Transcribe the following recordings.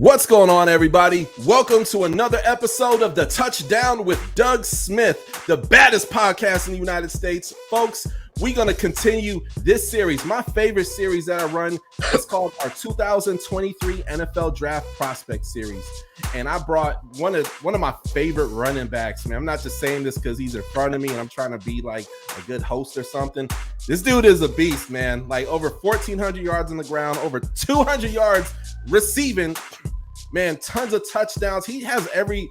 What's going on, everybody? Welcome to another episode of the Touchdown with Doug Smith, the baddest podcast in the United States. Folks, we're going to continue this series, my favorite series that I run. It's called our 2023 NFL Draft Prospect Series. And I brought one of my favorite running backs, man. I'm not just saying this because he's in front of me and I'm trying to be like a good host or something. This dude is a beast, man. Like over 1,400 yards on the ground, over 200 yards receiving. Man, tons of touchdowns. He has every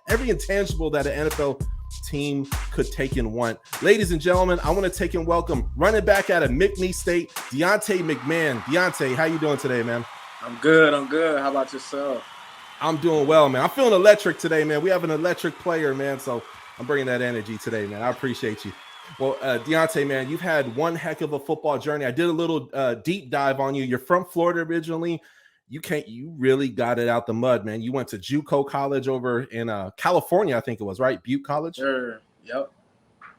intangible that an NFL team could take and want. Ladies and gentlemen, I want to take and welcome running back out of McNeese State, Deonte McMahon. Deontay, how you doing today, man? I'm good. How about yourself? I'm doing well, man. I'm feeling electric today, man. We have an electric player, man, so I'm bringing that energy today, man. I appreciate you. Well, Deontay, man, you've had one heck of a football journey. I did a little deep dive on you. You're from Florida originally. You really got it out the mud, man. You went to JUCO college over in California, I think it was, right? Butte College? Sure. Yep.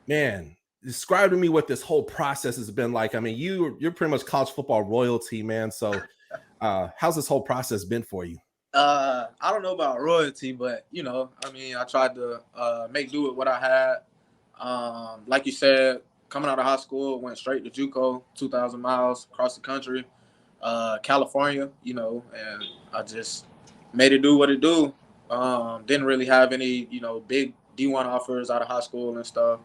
Man, describe to me what this whole process has been like. I mean, you're pretty much college football royalty, man. So how's this whole process been for you? I don't know about royalty, but, I tried to make do with what I had. Like you said, coming out of high school, went straight to JUCO, 2,000 miles across the country. California, and I just made it do what it do. Didn't really have any, big D1 offers out of high school and stuff.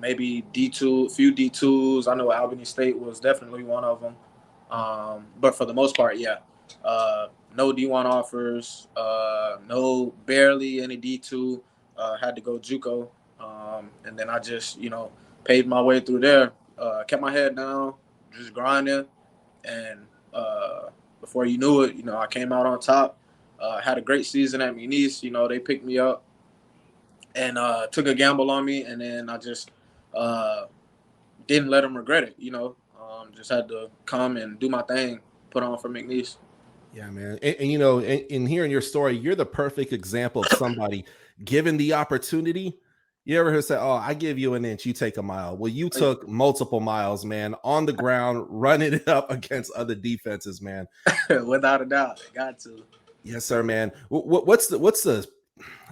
Maybe D2, few D2s. I know Albany State was definitely one of them. But for the most part, yeah. No D1 offers, no barely any D2. Had to go JUCO. And then I just, paid my way through there. Kept my head down, just grinding. And before you knew it, I came out on top. Had a great season at McNeese. They picked me up and took a gamble on me. And then I just didn't let them regret it, Just had to come and do my thing, put on for McNeese. Yeah, man. And in hearing your story, you're the perfect example of somebody given the opportunity. You ever heard say, "Oh, I give you an inch, you take a mile"? Well, you took multiple miles, man, on the ground, running it up against other defenses, man. Without a doubt, got to. Yes, sir, man. What's the?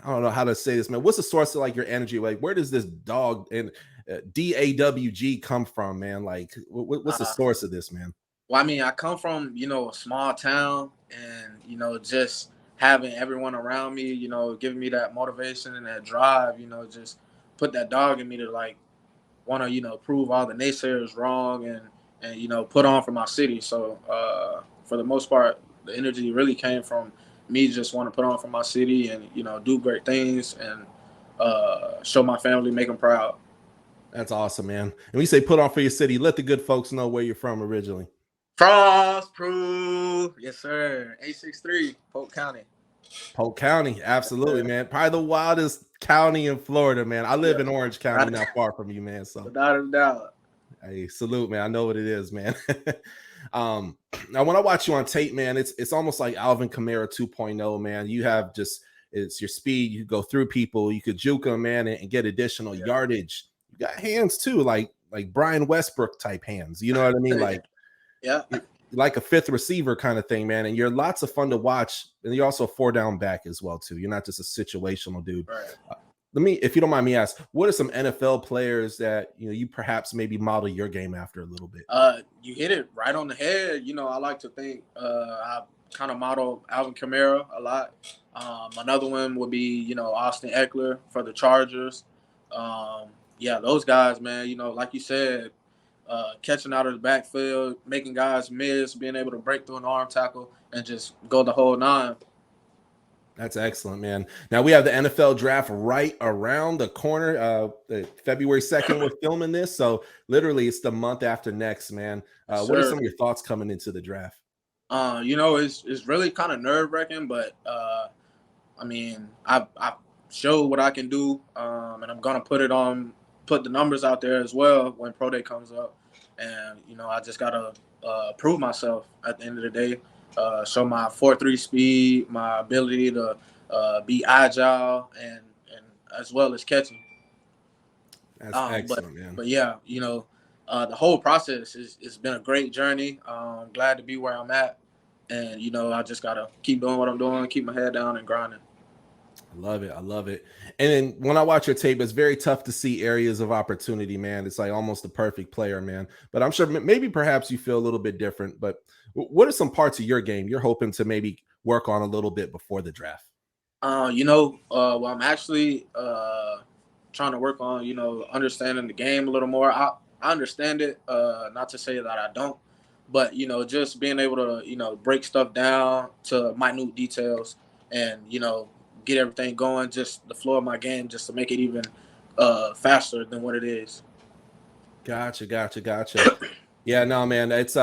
I don't know how to say this, man. What's the source of like your energy? Like, where does this dog and DAWG come from, man? Like, what's the source of this, man? Well, I mean, I come from a small town, and just having everyone around me, giving me that motivation and that drive, just put that dog in me to like want to, prove all the naysayers wrong and put on for my city. So for the most part, the energy really came from me just want to put on for my city and, do great things and show my family, make them proud. That's awesome, man. And we say put on for your city. Let the good folks know where you're from originally. Frostproof. Yes, sir. 863, Polk County. Polk County. Absolutely, man. Probably the wildest county in Florida, man. I live in Orange County, not far from you, man. So without a doubt. Hey, salute, man. I know what it is, man. Now, when I watch you on tape, man, it's almost like Alvin Kamara 2.0, man. You have it's your speed. You go through people. You could juke them, man, and get additional yardage. You got hands, too, like Brian Westbrook type hands. You know what I mean? Like, yeah, like a fifth receiver kind of thing, man. And you're lots of fun to watch. And you're also a 4-down back as well, too. You're not just a situational dude. Right. If you don't mind me ask, what are some NFL players that you perhaps maybe model your game after a little bit? You hit it right on the head. I like to think I kind of model Alvin Kamara a lot. Another one would be Austin Eckler for the Chargers. Yeah, those guys, man. Like you said. Catching out of the backfield, making guys miss, being able to break through an arm tackle, and just go the whole nine. That's excellent, man. Now we have the NFL draft right around the corner. February 2nd, we're filming this, so literally it's the month after next, man. What are some of your thoughts coming into the draft? It's really kind of nerve-wracking, but I mean, I showed what I can do, and I'm gonna put the numbers out there as well when Pro Day comes up. And, I just got to prove myself at the end of the day, show my 4.3 speed, my ability to be agile and as well as catching. That's excellent, man. But yeah, the whole process it's been a great journey. Glad to be where I'm at. And, you know, I just got to keep doing what I'm doing, keep my head down and grinding. I love it. I love it. And then when I watch your tape, it's very tough to see areas of opportunity, man. It's like almost the perfect player, man. But I'm sure maybe perhaps you feel a little bit different. But what are some parts of your game you're hoping to maybe work on a little bit before the draft? You know, well, I'm actually trying to work on, you know, understanding the game a little more. I understand it, not to say that I don't, but, you know, just being able to, you know, break stuff down to minute details and, you know, get everything going, just the flow of my game, just to make it even faster than what it is. Gotcha. Yeah, no, man, it's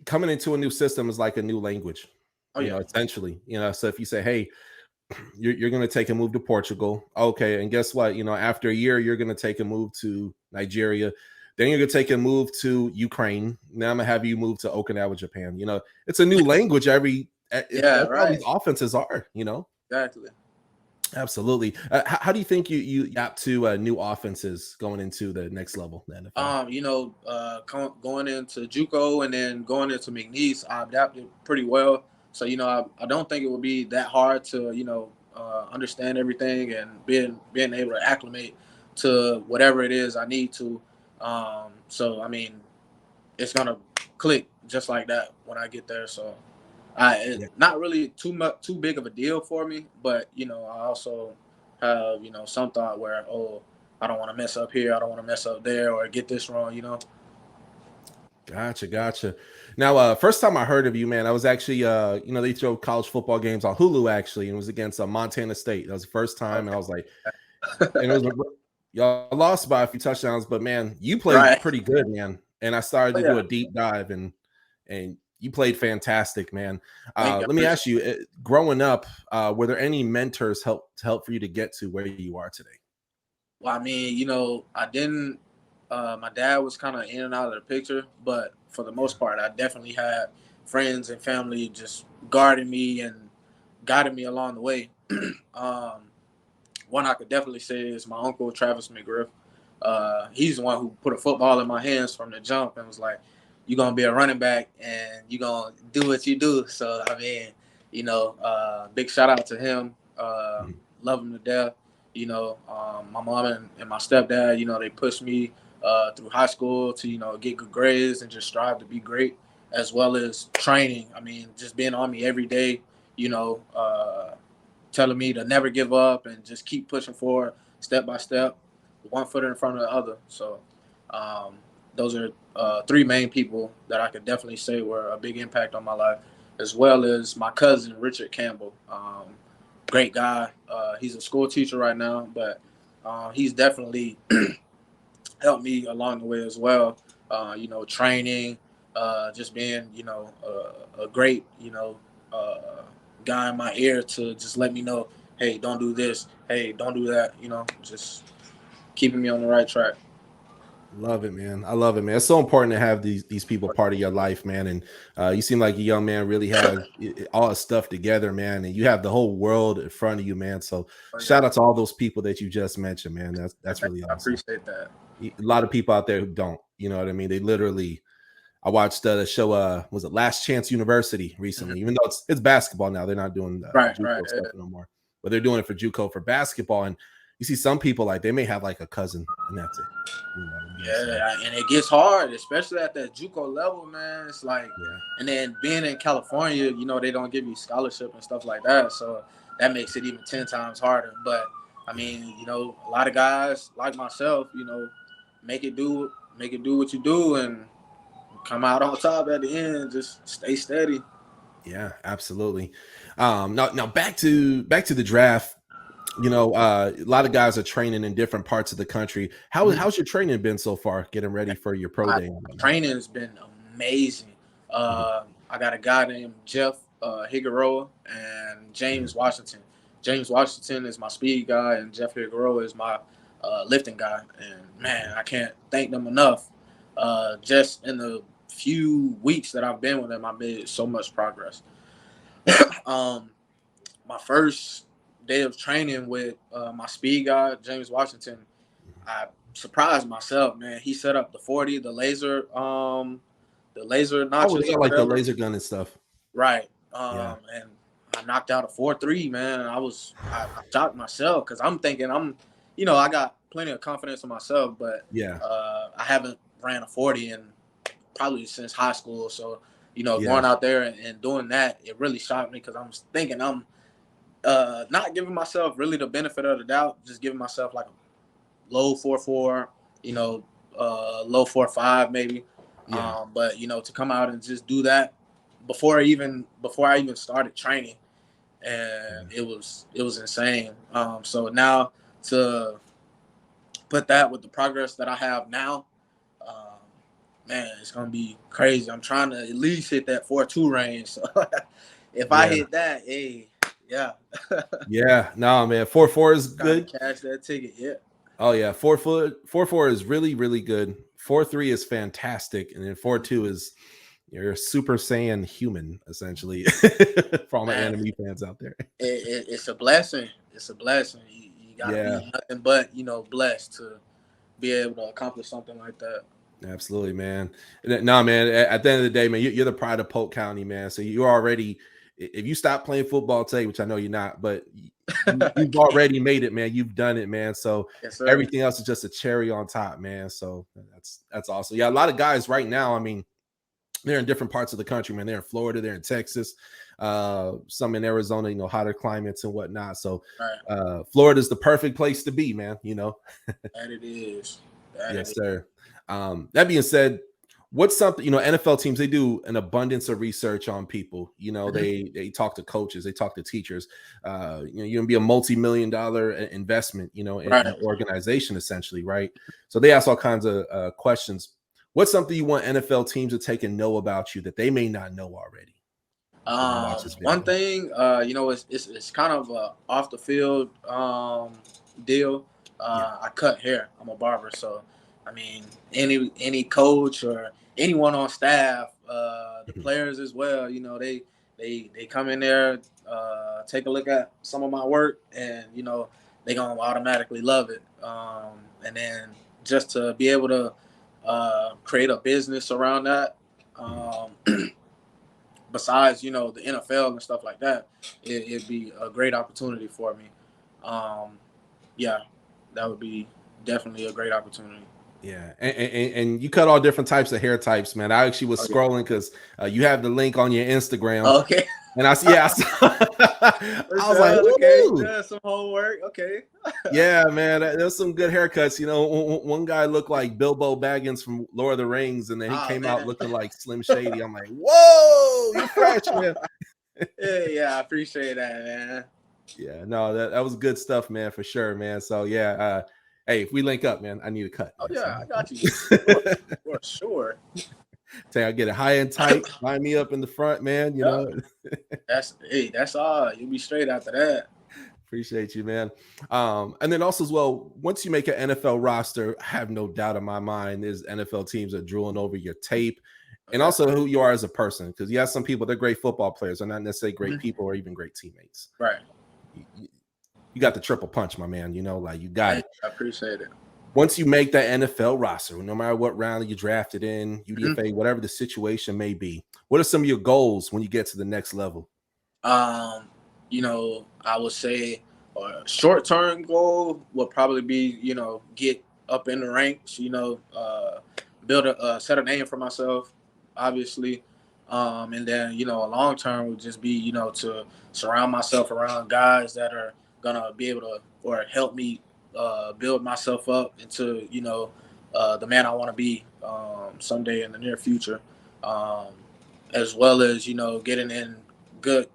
coming into a new system is like a new language, Oh yeah, essentially. So if you say, hey, you're going to take a move to Portugal. Okay. And guess what? After a year, you're going to take a move to Nigeria. Then you're going to take a move to Ukraine. Now I'm going to have you move to Okinawa, Japan. It's a new language. That's how these offenses are, exactly. Absolutely. How do you think you got to new offenses going into the next level? The NFL? Going into JUCO and then going into McNeese, I adapted pretty well. So, I don't think it would be that hard to, understand everything and being able to acclimate to whatever it is I need to. So, I mean, it's going to click just like that when I get there. So, not really too big of a deal for me, but, I also have, some thought where, I don't want to mess up here. I don't want to mess up there or get this wrong, Gotcha. Now, first time I heard of you, man, I was actually, they throw college football games on Hulu, actually, and it was against Montana State. That was the first time, and I was like, and it was y'all lost by a few touchdowns, but man, you played pretty good, man. And I started to do a deep dive, and you played fantastic, man. Let me ask you, growing up, were there any mentors to help for you to get to where you are today? Well, I mean, I didn't. My dad was kind of in and out of the picture, but for the most part, I definitely had friends and family just guarding me and guiding me along the way. One I could definitely say is my uncle, Travis McGriff. He's the one who put a football in my hands from the jump and was like, you're going to be a running back and you're going to do what you do. So, I mean, big shout out to him. Love him to death. My mom and my stepdad, they pushed me through high school to, get good grades and just strive to be great, as well as training. I mean, just being on me every day, telling me to never give up and just keep pushing forward step by step, one foot in front of the other. So those are three main people that I could definitely say were a big impact on my life, as well as my cousin, Richard Campbell. Great guy. He's a school teacher right now, but he's definitely helped me along the way as well. Training, just being, a great, guy in my ear to just let me know, hey, don't do this. Hey, don't do that. Just keeping me on the right track. Love it, man. I love it, man. It's so important to have these people part of your life, man. And you seem like a young man really has all his stuff together, man. And you have the whole world in front of you, man. So shout out to all those people that you just mentioned, man. That's really awesome. I appreciate that. A lot of people out there who don't, you know what I mean? They literally, I watched the show, was it Last Chance University recently, even though it's basketball now. They're not doing the JUCO stuff no more, but they're doing it for JUCO for basketball. And you see some people, like, they may have like a cousin and that's it. And it gets hard, especially at that JUCO level, man. It's like, and then being in California, they don't give you scholarship and stuff like that. So that makes it even 10 times harder. But I mean, a lot of guys like myself, make it do what you do and come out on top at the end. Just stay steady. Yeah, absolutely. Now back to the draft. A lot of guys are training in different parts of the country. How's your training been so far, getting ready for your pro day? Training has been amazing. I got a guy named Jeff Higueroa and James Washington. James Washington is my speed guy, and Jeff Higueroa is my lifting guy. And, man, I can't thank them enough. Just in the few weeks that I've been with them, I've made so much progress. My first day of training with my speed guy, James Washington, I surprised myself, man. He set up the 40, the laser notches. Like the laser gun and stuff. Right. Yeah. And I knocked out a 4.3, man. I shocked myself because I'm thinking I got plenty of confidence in myself, but Yeah. I haven't ran a 40 in probably since high school. So, Yeah. going out there and doing that, it really shocked me because I'm thinking I'm not giving myself really the benefit of the doubt, just giving myself like a low 4.4, low 4.5 maybe. Yeah. But to come out and just do that before I even started training, and Yeah. it was insane. So now to put that with the progress that I have now, um, man, it's gonna be crazy. I'm trying to at least hit that 4.2 range. So if I Yeah. hit that, hey, yeah, Yeah. No, man. 4.4 is trying to good. cash that ticket. Yeah, Oh yeah, 4.4 is really really good. 4.3 is fantastic, and then 4.2 is you're a Super Saiyan human essentially. For all my man, anime fans out there. it's a blessing. It's a blessing. You got to Yeah, be nothing but blessed to be able to accomplish something like that. absolutely, man. No, man. At the end of the day, man, you're the pride of Polk County, man. So you're already, if you stop playing football today, which I know you're not, but you've already made it, man. You've done it, man. So Yes, sir. everything else is just a cherry on top, man. So that's awesome. Yeah, a lot of guys right now. I mean, they're in different parts of the country, man. They're in Florida, they're in Texas, some in Arizona, hotter climates and whatnot. So Right. Florida is the perfect place to be, man. That it is. That it Yes, is. sir. That being said, what's something, NFL teams, they do an abundance of research on people. Mhm. They talk to coaches, they talk to teachers. You can be a multi-million-dollar investment, in Right. an organization, essentially, right? So they ask all kinds of questions. What's something you want NFL teams to take and know about you that they may not know already when they watch this One video? thing, it's kind of a off the field deal. Yeah. I cut hair. I'm a barber, so I mean, any coach or anyone on staff, the Mhm. players as well. They come in there, take a look at some of my work, and they gonna automatically love it. And then just to be able to create a business around that. Mhm. Besides, the NFL and stuff like that, it'd be a great opportunity for me. Um, yeah, that would be definitely a great opportunity. Yeah, and you cut all different types of hair types, man. I actually was Oh, scrolling because you have the link on your Instagram, yeah. Okay. and I see, yeah, I was like, Okay, you "Woo!" done some homework. Okay. Yeah, man, there's some good haircuts. One guy looked like Bilbo Baggins from Lord of the Rings, and then he Oh came out man. looking like Slim Shady. I'm like, "Whoa, you're fresh, man." Yeah, I appreciate that, man. Yeah, no, that was good stuff, man, for sure, man. So yeah, hey, if we link up, man, I need a cut, Oh man. So yeah, I got you. Sure, for sure. say I get it high and tight, line me up in the front, man. Yeah, that's all. You'll be straight after that. Appreciate you, man. And then also as well, once you make an NFL roster, I have no doubt in my mind is NFL teams are drooling over your tape and Okay. also who you are as a person. Because you have some people, they're great football players, they're not necessarily great Mhm. people or even great teammates. Right. You got the triple punch, my man. Like you got Hey, it. I appreciate it. Once you make that NFL roster, no matter what round you drafted in, Mhm. UDFA, whatever the situation may be, what are some of your goals when you get to the next level? I would say a short term goal would probably be, get up in the ranks, build a set a name for myself, obviously. And then, a long term would just be, to surround myself around guys that are gonna be able to or help me build myself up into, the man I want to be someday in the near future. Um, as well as, getting in good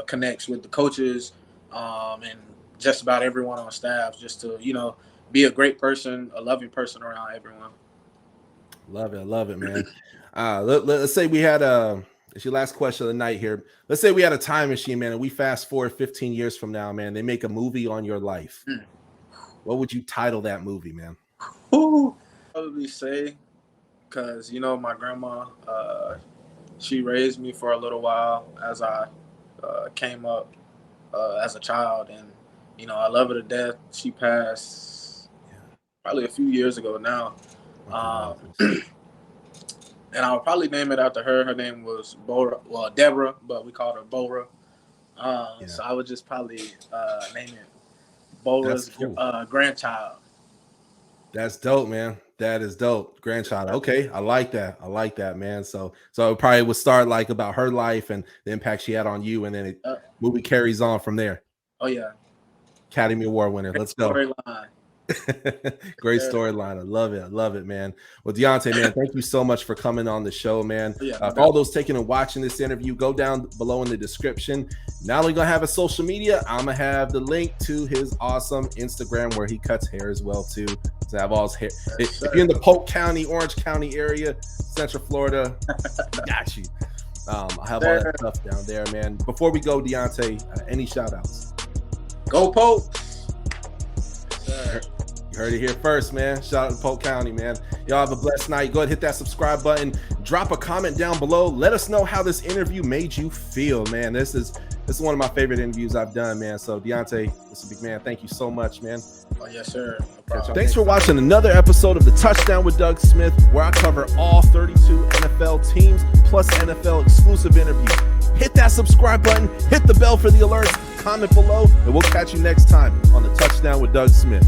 connects with the coaches and just about everyone on staff, just to be a great person, a loving person around everyone. Love it. I love it, man. Let's say we had it's your last question of the night here. Let's say we had a time machine, man, and we fast forward 15 years from now, man. They make a movie on your life. Mm. What would you title that movie, man? Ooh. Probably say because my grandma, she raised me for a little while as I came up as a child, and I love her to death. She passed Yeah. probably a few years ago now. My Um, condolences. and I would probably name it after her. Her name was Deborah, but we called her Bora. So I would just probably name it Bora's grandchild. That's dope, man. That is dope. Grandchild. Okay. I like that, man. So it probably would start like about her life and the impact she had on you, and then movie carries on from there. Oh yeah. Academy Award winner. Let's go. Storyline. Great storyline. I love it, man. Well, Deontay, man, thank you so much for coming on the show, man. For all those taking and watching this interview, go down below in the description. Not only gonna have a social media, I'm gonna have the link to his awesome Instagram where he cuts hair as well too. So I have all his hair. If you're in the Polk County, Orange County area, Central Florida, got you. I have all that stuff down there, man. Before we go, Deontay, any shout outs? Go Polk. You heard it here first, man. Shout out to Polk County, man. Y'all have a blessed night. Go ahead, hit that subscribe button. Drop a comment down below. Let us know how this interview made you feel, man. This is one of my favorite interviews I've done, man. So Deontay, Mr. McMahon, thank you so much, man. Oh yes, sir. No Thanks for watching another episode of the Touchdown with Doug Smith, where I cover all 32 NFL teams plus NFL exclusive interviews. Hit that subscribe button, hit the bell for the alerts, comment below, and we'll catch you next time on the Touchdown with Doug Smith.